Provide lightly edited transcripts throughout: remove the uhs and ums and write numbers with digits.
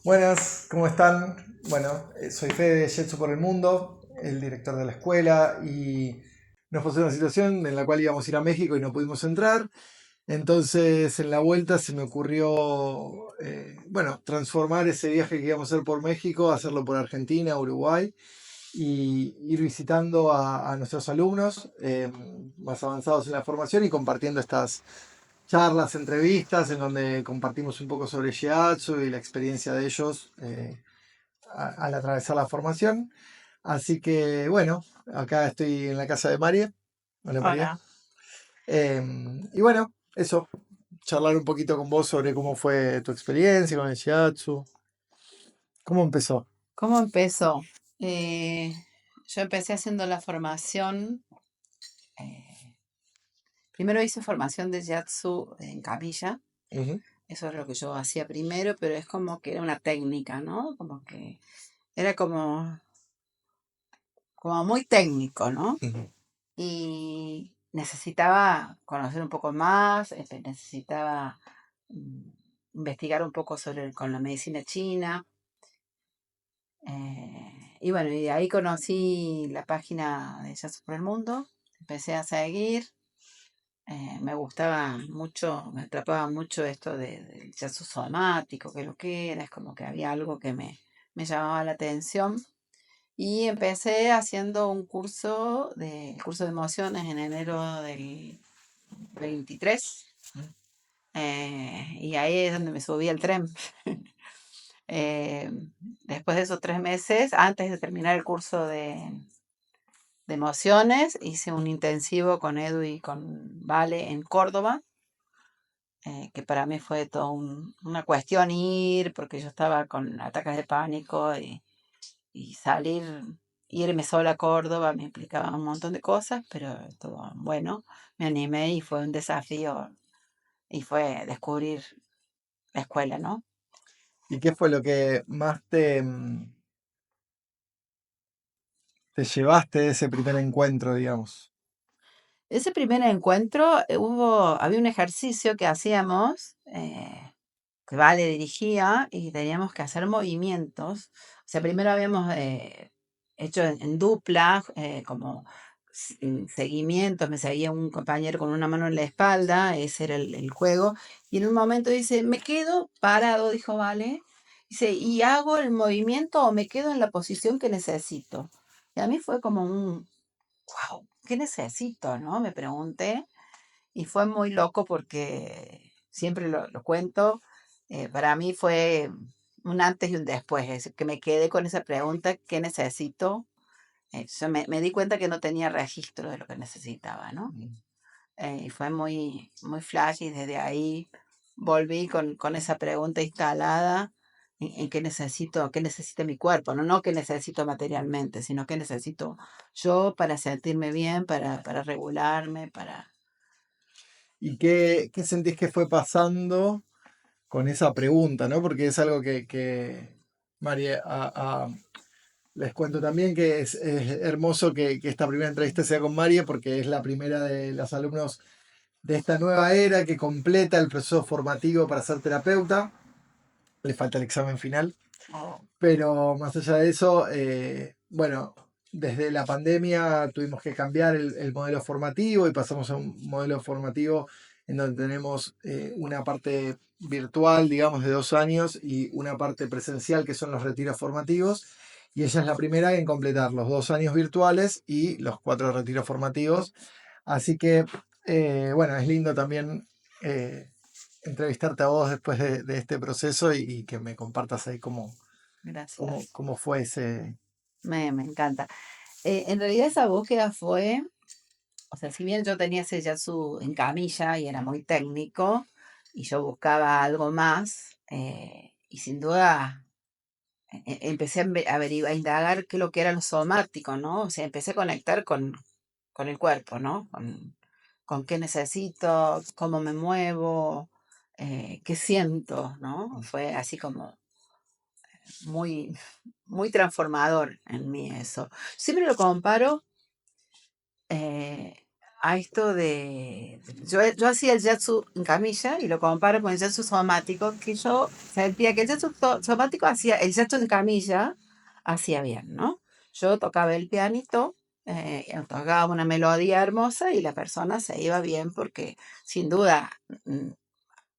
Buenas, ¿cómo están? Bueno, soy Fede de Jetsu por el Mundo, el director de la escuela, y nos pasó una situación en la cual íbamos a ir a México y no pudimos entrar. Entonces, en la vuelta se me ocurrió, bueno, transformar ese viaje que íbamos a hacer por México, hacerlo por Argentina, Uruguay, y ir visitando a nuestros alumnos más avanzados en la formación y compartiendo estas charlas, entrevistas, en donde compartimos un poco sobre Shiatsu y la experiencia de ellos al atravesar la formación. Así que bueno, acá estoy en la casa de María. Hola María. Hola. Y bueno, eso, charlar un poquito con vos sobre cómo fue tu experiencia con el Shiatsu, cómo empezó. ¿Cómo empezó? Eh, yo empecé haciendo la formación. eh, Primero hice formación de Yatsu en camilla. Ujú, Eso es lo que yo hacía primero, pero es como que era una técnica, ¿no? Como que era como muy técnico, ¿no? ujú. Y necesitaba conocer un poco más, necesitaba mm, investigar un poco con la medicina china. Y bueno, y de ahí conocí la página de Jazz por el Mundo, empecé a seguir, me gustaba mucho, me atrapaba mucho esto del jazz somático, que lo que era, es como que había algo que me llamaba la atención. Y empecé haciendo el curso de emociones en enero del 23, y ahí es donde me subí al tren. Eh, Después de esos 3 meses, antes de terminar el curso de emociones, hice un intensivo con Edu y con Vale en Córdoba, que para mí fue toda una cuestión ir, porque yo estaba con ataques de pánico y irme sola a Córdoba me implicaba un montón de cosas, pero estuvo bueno, me animé y fue un desafío y fue descubrir la escuela, ¿no? ¿Y qué fue lo que más te llevaste de ese primer encuentro, digamos? Ese primer encuentro había un ejercicio que hacíamos, que Vale dirigía y teníamos que hacer movimientos. O sea, primero habíamos hecho en dupla, como seguimientos, me seguía un compañero con una mano en la espalda, ese era el juego. Y en un momento dice, me quedo parado, dijo Vale, dice, y hago el movimiento o me quedo en la posición que necesito. Y a mí fue como wow, ¿qué necesito, no? Me pregunté. Y fue muy loco porque siempre lo cuento. Para mí fue un antes y un después. Es decir, que me quedé con esa pregunta, ¿qué necesito? Yo me di cuenta que no tenía registro de lo que necesitaba, ¿no? Y fue muy, muy flash y desde ahí volví con esa pregunta instalada en qué necesita mi cuerpo, ¿no? No qué necesito materialmente, sino qué necesito yo para sentirme bien, para regularme, para... ¿Y qué sentís que fue pasando con esa pregunta, ¿no? Porque es algo que María, les cuento también que es hermoso que esta primera entrevista sea con María porque es la primera de los alumnos de esta nueva era que completa el proceso formativo para ser terapeuta. Le falta el examen final, Oh, pero más allá de eso, bueno, desde la pandemia tuvimos que cambiar el modelo formativo y pasamos a un modelo formativo en donde tenemos una parte virtual, digamos, de 2 años y una parte presencial que son los retiros formativos. Y ella es la primera en completar los 2 años virtuales y los 4 retiros formativos. Así que, bueno, es lindo también entrevistarte a vos después de este proceso y que me compartas ahí gracias. cómo fue ese. Me encanta. En realidad esa búsqueda fue, o sea, si bien yo tenía ese Yasu en camilla y era muy técnico, y yo buscaba algo más, y sin duda empecé a indagar qué es lo que era lo somático, ¿no? O sea, empecé a conectar con el cuerpo, ¿no? Con qué necesito, cómo me muevo, qué siento, ¿no? Fue así como muy, muy transformador en mí eso. Siempre lo comparo, eh, a esto de... Yo hacía el yatsu en camilla y lo comparo con el yatsu somático, que yo sentía que el yatsu somático hacía, el yatsu en camilla hacía bien, ¿no? Yo tocaba el pianito, tocaba una melodía hermosa y la persona se iba bien porque sin duda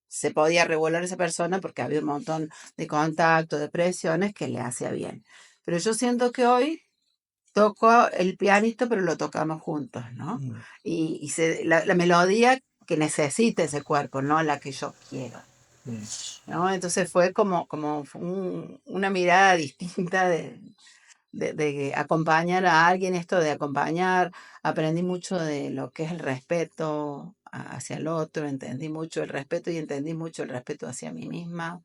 se podía regular esa persona porque había un montón de contacto, de presiones que le hacía bien. Pero yo siento que hoy toco el pianito, pero lo tocamos juntos, ¿no? Mm, La melodía que necesita ese cuerpo, no la que yo quiero, mm, ¿no? Entonces fue como una mirada distinta de acompañar a alguien, esto de acompañar, aprendí mucho de lo que es el respeto hacia el otro, entendí mucho el respeto y entendí mucho el respeto hacia mí misma,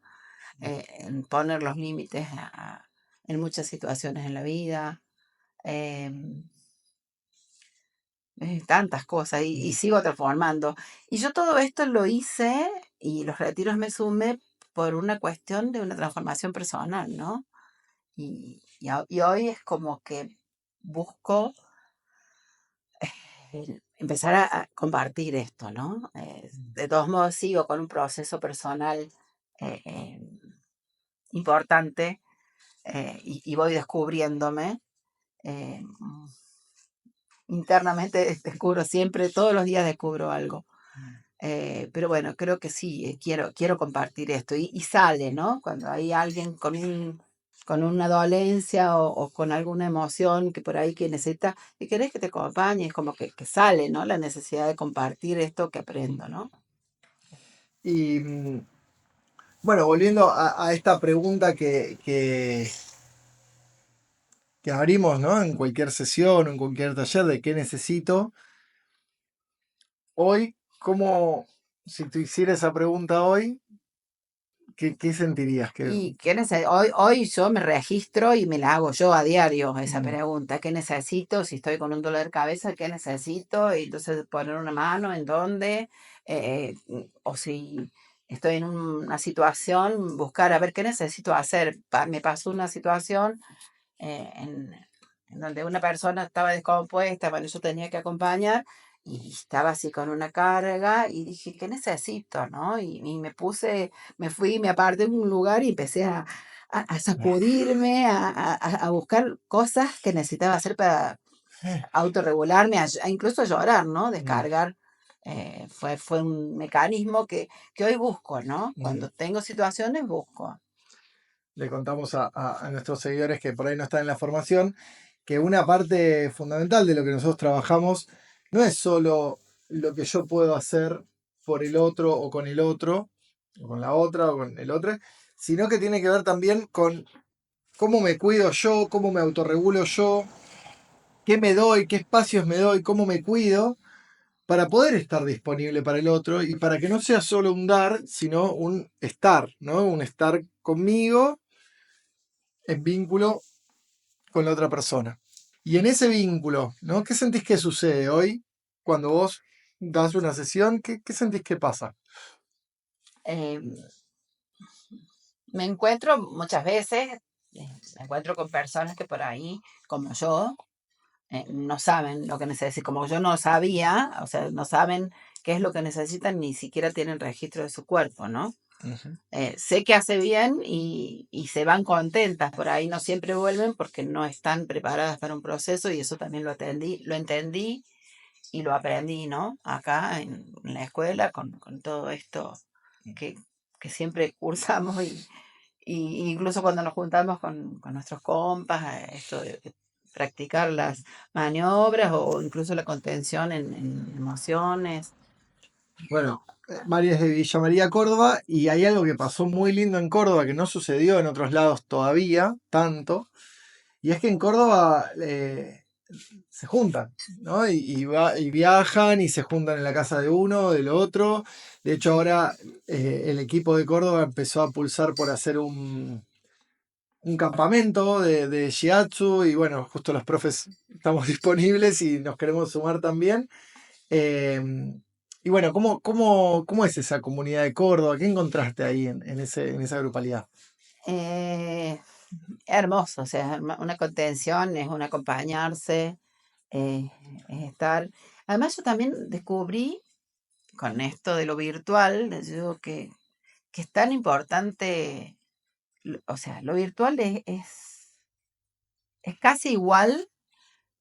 en poner los límites en muchas situaciones en la vida. em, Tantas cosas y sigo transformando. Y yo todo esto lo hice y los retiros me sumé por una cuestión de una transformación personal, ¿no? Y hoy es como que busco empezar a compartir esto, ¿no? De todos modos sigo con un proceso personal importante y voy descubriéndome. eh, Internamente descubro siempre, todos los días descubro algo. Pero bueno, creo que sí, quiero compartir esto. Y sale, ¿no? Cuando hay alguien con una dolencia o con alguna emoción que por ahí que necesita y querés que te acompañe, es como que sale, ¿no? La necesidad de compartir esto que aprendo, ¿no? Y bueno, volviendo a esta pregunta que abrimos, ¿no? En cualquier sesión o en cualquier taller de qué necesito, hoy, ¿cómo, si tú hicieras esa pregunta hoy, qué sentirías? Y hoy yo me registro y me la hago yo a diario esa Mm, pregunta. ¿Qué necesito? Si estoy con un dolor de cabeza, ¿qué necesito? Y entonces poner una mano en dónde. O si estoy en una situación, buscar a ver qué necesito hacer. Me pasó una situación eh, en, en donde una persona estaba descompuesta, bueno, yo tenía que acompañar y estaba así con una carga y dije, ¿qué necesito, no? Y me fui, me aparté en un lugar y empecé a sacudirme, a buscar cosas que necesitaba hacer para autorregularme, incluso a llorar, ¿no? mm, Descargar. Fue un mecanismo que hoy busco, ¿no? mm. Cuando tengo situaciones, busco. Le contamos a nuestros seguidores que por ahí no están en la formación, que una parte fundamental de lo que nosotros trabajamos no es solo lo que yo puedo hacer por el otro o con el otro, o con la otra o con el otro, sino que tiene que ver también con cómo me cuido yo, cómo me autorregulo yo, qué me doy, qué espacios me doy, cómo me cuido, para poder estar disponible para el otro y para que no sea solo un dar, sino un estar, ¿no? Un estar conmigo en vínculo con la otra persona. Y en ese vínculo, ¿no? ¿Qué sentís que sucede hoy cuando vos das una sesión? ¿Qué sentís que pasa? Eh, Me encuentro muchas veces, me encuentro con personas que por ahí, como yo, no saben lo que necesitan, como yo no sabía, o sea, no saben qué es lo que necesitan, ni siquiera tienen registro de su cuerpo, ¿no? Ujú. Sé que hace bien y se van contentas, por ahí no siempre vuelven porque no están preparadas para un proceso y eso también lo entendí y lo aprendí, ¿no? Acá en la escuela con todo esto que, que siempre cursamos y incluso cuando nos juntamos con nuestros compas, esto de practicar las maniobras o incluso la contención en emociones. Bueno, María es de Villa María, Córdoba, y hay algo que pasó muy lindo en Córdoba que no sucedió en otros lados todavía, tanto, y es que en Córdoba se juntan, ¿no? Y viajan y se juntan en la casa de uno, del otro. De hecho, ahora el equipo de Córdoba empezó a pulsar por hacer un campamento de Shiatsu y bueno, justo los profes estamos disponibles y nos queremos sumar también. Eh, y bueno, ¿cómo es esa comunidad de Córdoba? ¿Qué encontraste ahí en esa grupalidad? Eh, Hermoso, o sea, una contención es un acompañarse, es estar. Además, yo también descubrí con esto de lo virtual, yo que es tan importante, o sea, lo virtual es casi igual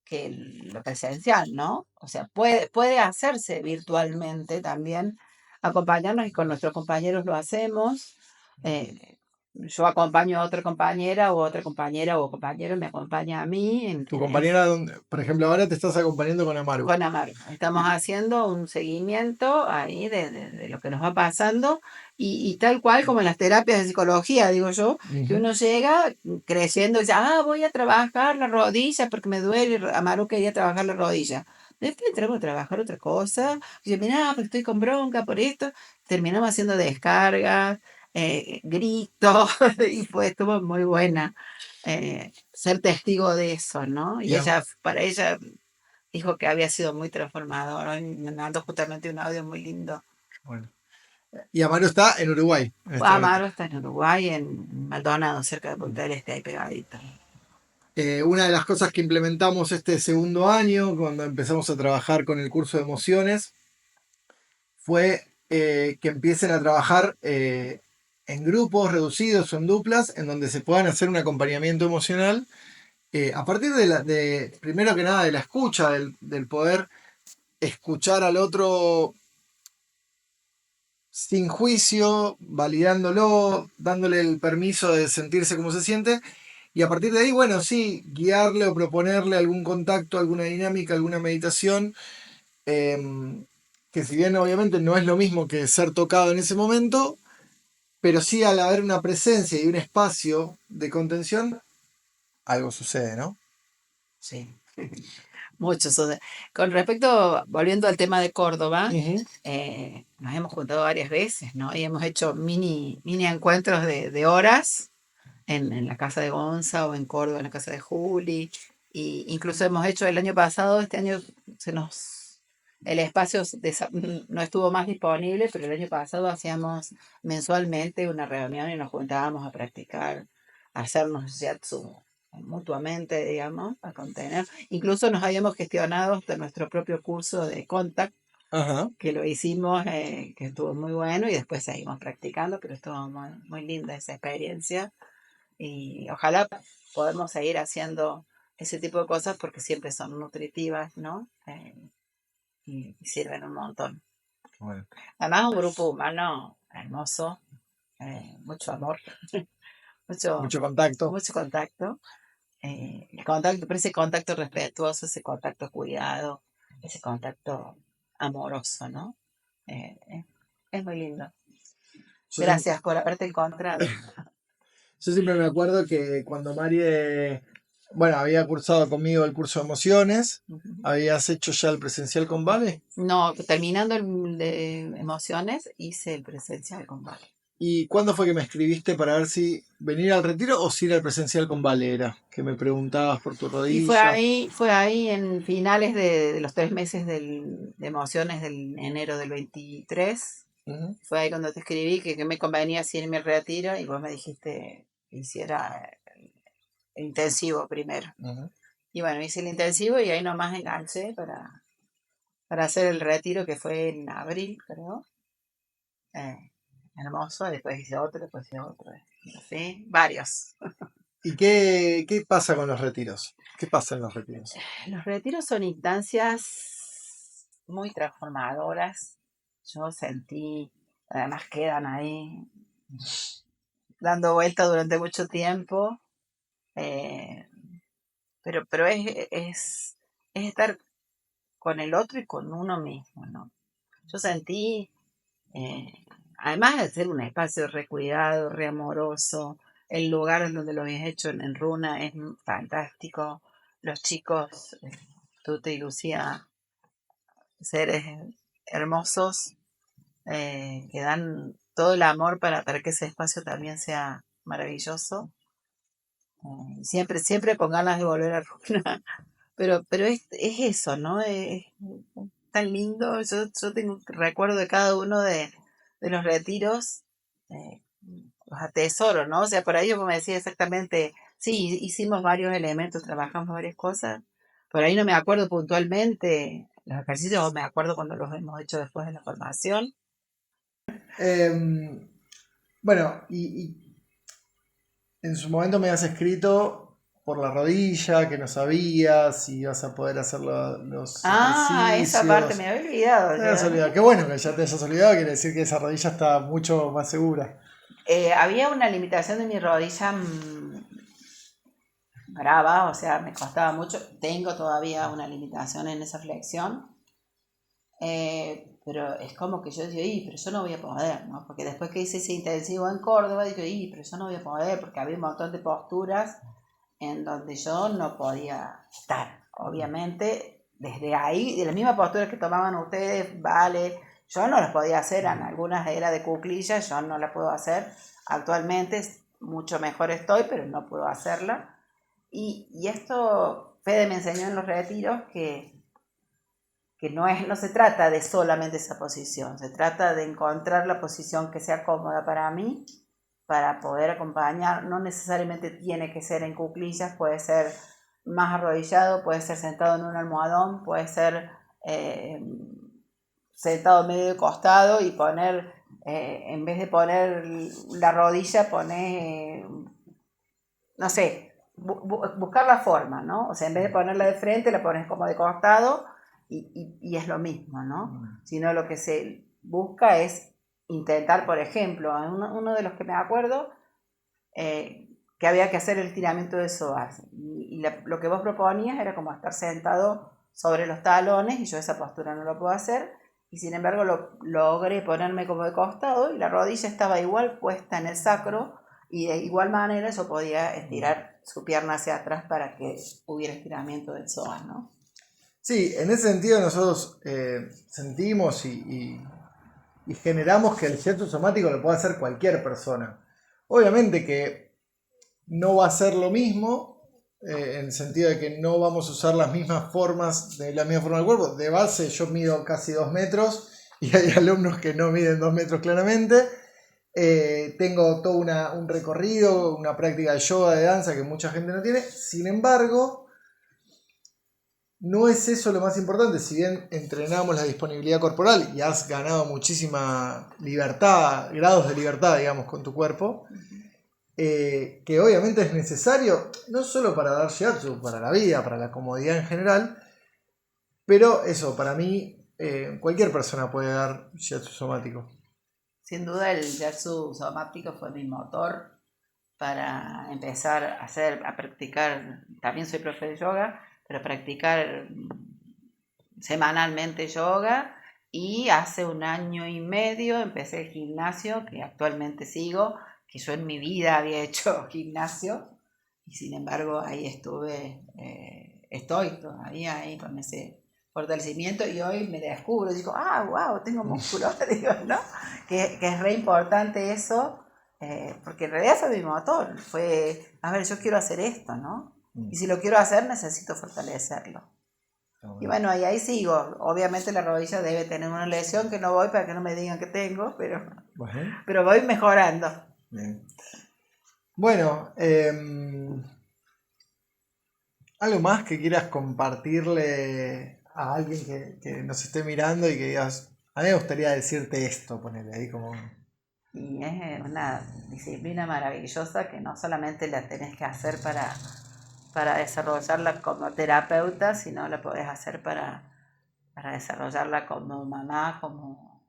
que lo presencial, ¿no? O sea, puede hacerse virtualmente también, acompañarnos y con nuestros compañeros lo hacemos. eh, yo acompaño a otra compañera o compañero me acompaña a mí Tu compañera, por ejemplo, ahora te estás acompañando con Amaru. con Amaro. Estamos haciendo un seguimiento ahí de lo que nos va pasando y tal cual como en las terapias de psicología, digo yo, que uno llega creciendo y dice, voy a trabajar la rodilla porque me duele. Amaro quería trabajar la rodilla. Después entramos a trabajar otra cosa. Y yo, mira, pero estoy con bronca por esto. Terminamos haciendo descargas, gritos, y estuvo muy buena ser testigo de eso, ¿no? Y Ya. para ella dijo que había sido muy transformador. Hoy me mandó justamente un audio muy lindo. Bueno. Y Amaru está en Uruguay en este momento. Amaro está en Uruguay, en Maldonado, cerca de Punta del Este, ahí pegadito. Una de las cosas que implementamos este segundo año, cuando empezamos a trabajar con el curso de emociones, fue que empiecen a trabajar en grupos reducidos o en duplas, en donde se puedan hacer un acompañamiento emocional, a partir primero que nada, de la escucha, del poder escuchar al otro sin juicio, validándolo, dándole el permiso de sentirse como se siente, y a partir de ahí, bueno, sí, guiarle o proponerle algún contacto, alguna dinámica, alguna meditación, que si bien obviamente no es lo mismo que ser tocado en ese momento, pero sí al haber una presencia y un espacio de contención, algo sucede, ¿no? Sí, muchos. O sea, con respecto, volviendo al tema de Córdoba, Ujú. nos hemos juntado varias veces, ¿no? Y hemos hecho mini encuentros de horas en la casa de Gonza o en Córdoba, en la casa de Juli. Y incluso hemos hecho el año pasado, este año el espacio no estuvo más disponible, pero el año pasado hacíamos mensualmente una reunión y nos juntábamos a practicar, a hacernos yatsu mutuamente, digamos, a contener. Incluso nos habíamos gestionado hasta nuestro propio curso de Contact, Ajá. que lo hicimos, que estuvo muy bueno y después seguimos practicando, pero estuvo muy linda esa experiencia y ojalá podamos seguir haciendo ese tipo de cosas porque siempre son nutritivas, ¿no? Y sirven un montón. Bueno. Además, un grupo humano hermoso, mucho amor, mucho, Mucho contacto. mucho contacto, el contacto, pero ese contacto respetuoso, ese contacto cuidado, ese contacto amoroso, ¿no? Es muy lindo. Yo siempre, Gracias por haberte encontrado. yo siempre me acuerdo que cuando Marie, bueno, había cursado conmigo el curso de emociones, habías hecho ya el presencial con Vale. No, terminando el de emociones, hice el presencial con Vale. ¿Y cuándo fue que me escribiste para ver si venir al retiro o si ir al presencial con Vale era? Que me preguntabas por tu Y rodilla. fue ahí en finales de los 3 meses de emociones del enero del 23. Ujú, Fue ahí cuando te escribí que me convenía si irme al retiro y vos me dijiste que hiciera el intensivo primero. ujú. Y bueno, hice el intensivo y ahí nomás enganché para hacer el retiro que fue en abril, creo. Hermoso, después hice otro, después hice otro. Sí, varios. ¿Y qué pasa con los retiros? ¿Qué pasa en los retiros? Los retiros son instancias muy transformadoras. Yo sentí, además quedan ahí dando vuelta durante mucho tiempo, eh, pero es estar con el otro y con uno mismo, ¿no? Yo sentí, eh, además de ser un espacio recuidado, reamoroso, el lugar en donde lo habías hecho en Runa es fantástico. Los chicos, Tute y Lucía, seres hermosos, que dan todo el amor para que ese espacio también sea maravilloso. Siempre con ganas de volver a Runa. Pero es eso, ¿no? Es tan lindo. Yo tengo recuerdo de cada uno de los retiros, eh, los atesoro, ¿no? O sea, por ahí yo me decía exactamente, sí, hicimos varios elementos, trabajamos varias cosas. Por ahí no me acuerdo puntualmente los ejercicios, me acuerdo cuando los hemos hecho después de la formación. Em, bueno, y en su momento me has escrito por la rodilla, que no sabías si ibas a poder hacer los Ah, esa parte ejercicios. me había olvidado Te habías yo. olvidado. Qué bueno que ya te hayas olvidado, quiere decir que esa rodilla está mucho más segura. Había una limitación de mi rodilla brava, o sea, me costaba mucho. Tengo todavía una limitación en esa flexión, pero es como que yo digo, pero yo no voy a poder, ¿no? Porque después que hice ese intensivo en Córdoba, digo, pero yo no voy a poder, porque había un montón de posturas en donde yo no podía estar. Obviamente, desde ahí, de la misma postura que tomaban ustedes, vale, yo no las podía hacer, en algunas era de cuclillas, yo no las puedo hacer. Actualmente mucho mejor estoy, pero no puedo hacerla. Y esto Fede me enseñó en los retiros que no se trata de solamente esa posición, se trata de encontrar la posición que sea cómoda para mí, para poder acompañar. No necesariamente tiene que ser en cuclillas, puede ser más arrodillado, puede ser sentado en un almohadón, puede ser sentado medio de costado y poner, en vez de poner la rodilla, poner, no sé, buscar la forma, ¿no? O sea, en vez de ponerla de frente, la pones como de costado y es lo mismo, ¿no? Sino lo que se busca es intentar, por ejemplo, uno de los que me acuerdo, que había que hacer el tiramiento de psoas. Lo que vos proponías era como estar sentado sobre los talones y yo esa postura no lo puedo hacer. Y sin embargo logré ponerme como de costado y la rodilla estaba igual puesta en el sacro y de igual manera yo podía estirar su pierna hacia atrás para que hubiera estiramiento del psoas, ¿no? Sí, en ese sentido nosotros sentimos y generamos que el shiatsu somático lo puede hacer cualquier persona. Obviamente que no va a ser lo mismo, en el sentido de que no vamos a usar las mismas formas, de la misma forma del cuerpo. De base yo mido casi 2 metros y hay alumnos que no miden 2 metros claramente. Tengo todo un recorrido, una práctica de yoga, de danza que mucha gente no tiene. Sin embargo, no es eso lo más importante. Si bien entrenamos la disponibilidad corporal y has ganado muchísima libertad, grados de libertad, digamos, con tu cuerpo, que obviamente es necesario, no solo para dar shiatsu, para la vida, para la comodidad en general, pero eso, para mí, cualquier persona puede dar shiatsu somático. Sin duda el shiatsu somático fue mi motor para empezar a practicar. También soy profe de yoga, pero practicar semanalmente yoga, y hace 1 año y medio empecé el gimnasio, que actualmente sigo, que yo en mi vida había hecho gimnasio, y sin embargo ahí estoy todavía ahí con ese fortalecimiento, y hoy me descubro, digo, wow, tengo músculo, digo, ¿no? Que es re importante eso, porque en realidad fue mi motor, a ver, yo quiero hacer esto, ¿no? Y si lo quiero hacer, necesito fortalecerlo. Y bueno, y ahí sigo. Obviamente la rodilla debe tener una lesión que no voy para que no me digan que tengo, pero voy mejorando. Bien. Bueno, ¿algo más que quieras compartirle a alguien que nos esté mirando y que digas, a mí me gustaría decirte esto, ponele ahí como... Y es una disciplina maravillosa que no solamente la tenés que hacer para desarrollarla como terapeuta, sino la podés hacer para desarrollarla como mamá, como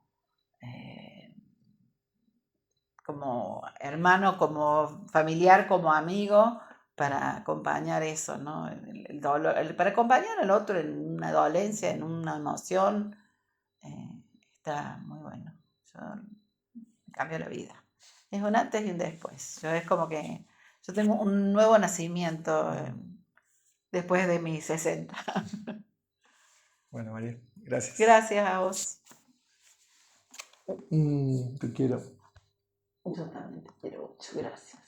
hermano, como familiar, como amigo, para acompañar eso, ¿no? El dolor, para acompañar al otro en una dolencia, en una emoción, está muy bueno. Me cambió la vida. Es un antes y un después. Es como que yo tengo un nuevo nacimiento después de mis 60. Bueno, María, gracias. Gracias a vos. Te quiero. Yo también te quiero mucho. Gracias.